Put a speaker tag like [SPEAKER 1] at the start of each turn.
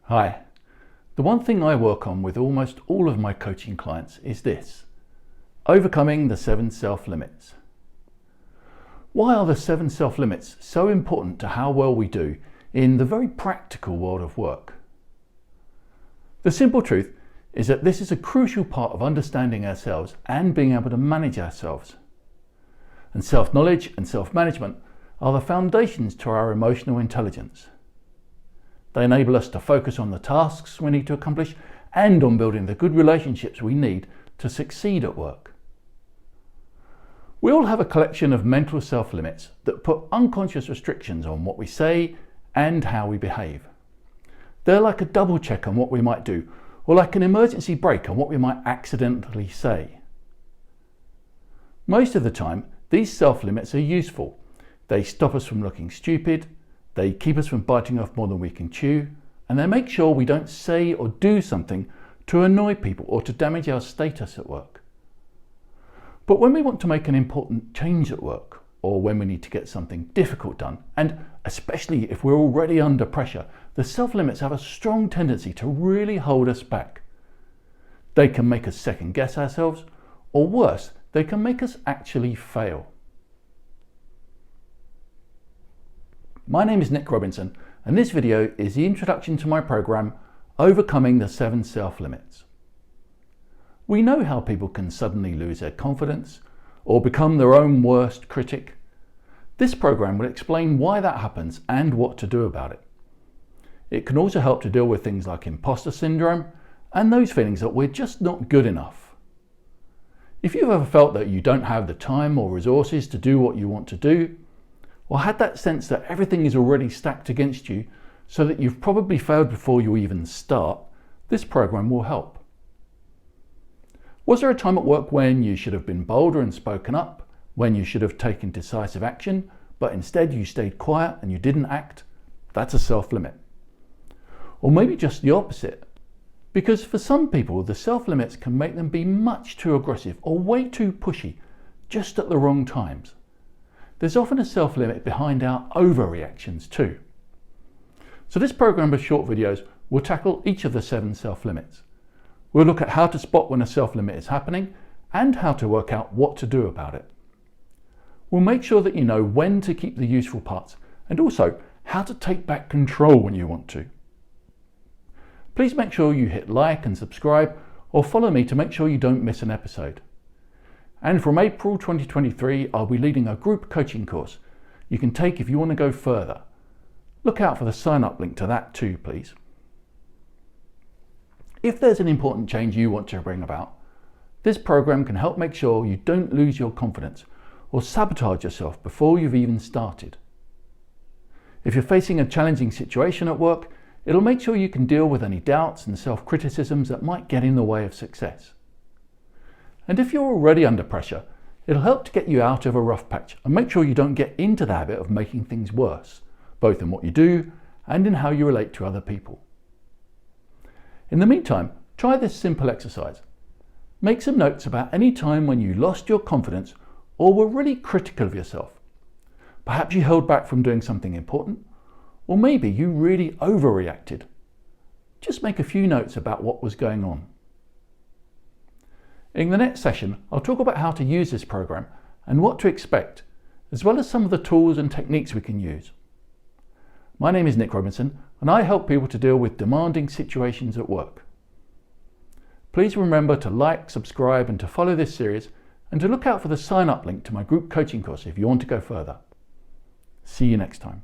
[SPEAKER 1] Hi. The one thing I work on with almost all of my coaching clients is this: overcoming the 7 self-limits. Why are the 7 self-limits so important to how well we do in the very practical world of work? The simple truth is that this is a crucial part of understanding ourselves and being able to manage ourselves. And self-knowledge and self-management are the foundations to our emotional intelligence. They enable us to focus on the tasks we need to accomplish and on building the good relationships we need to succeed at work. We all have a collection of mental self-limits that put unconscious restrictions on what we say and how we behave. They're like a double check on what we might do, or like an emergency brake on what we might accidentally say. Most of the time, these self-limits are useful. They stop us from looking stupid, they keep us from biting off more than we can chew, and they make sure we don't say or do something to annoy people or to damage our status at work. But when we want to make an important change at work, or when we need to get something difficult done, and especially if we're already under pressure, the self-limits have a strong tendency to really hold us back. They can make us second guess ourselves, or worse, they can make us actually fail. My name is Nick Robinson, and this video is the introduction to my program, Overcoming the 7 Self-Limits. We know how people can suddenly lose their confidence or become their own worst critic. This program will explain why that happens and what to do about it. It can also help to deal with things like imposter syndrome and those feelings that we're just not good enough. If you've ever felt that you don't have the time or resources to do what you want to do, or had that sense that everything is already stacked against you so that you've probably failed before you even start, this program will help. Was there a time at work when you should have been bolder and spoken up, when you should have taken decisive action, but instead you stayed quiet and you didn't act? That's a self-limit. Or maybe just the opposite, because for some people the self-limits can make them be much too aggressive or way too pushy, just at the wrong times. There's often a self-limit behind our overreactions too. So this program of short videos will tackle each of the 7 self-limits. We'll look at how to spot when a self-limit is happening and how to work out what to do about it. We'll make sure that you know when to keep the useful parts and also how to take back control when you want to. Please make sure you hit like and subscribe or follow me to make sure you don't miss an episode. And from April 2023, I'll be leading a group coaching course you can take if you want to go further. Look out for the sign-up link to that too, please. If there's an important change you want to bring about, this program can help make sure you don't lose your confidence or sabotage yourself before you've even started. If you're facing a challenging situation at work, it'll make sure you can deal with any doubts and self-criticisms that might get in the way of success. And if you're already under pressure, it'll help to get you out of a rough patch and make sure you don't get into the habit of making things worse, both in what you do and in how you relate to other people. In the meantime, try this simple exercise. Make some notes about any time when you lost your confidence or were really critical of yourself. Perhaps you held back from doing something important, or maybe you really overreacted. Just make a few notes about what was going on. In the next session, I'll talk about how to use this program and what to expect, as well as some of the tools and techniques we can use. My name is Nick Robinson, and I help people to deal with demanding situations at work. Please remember to like, subscribe, and to follow this series, and to look out for the sign-up link to my group coaching course if you want to go further. See you next time.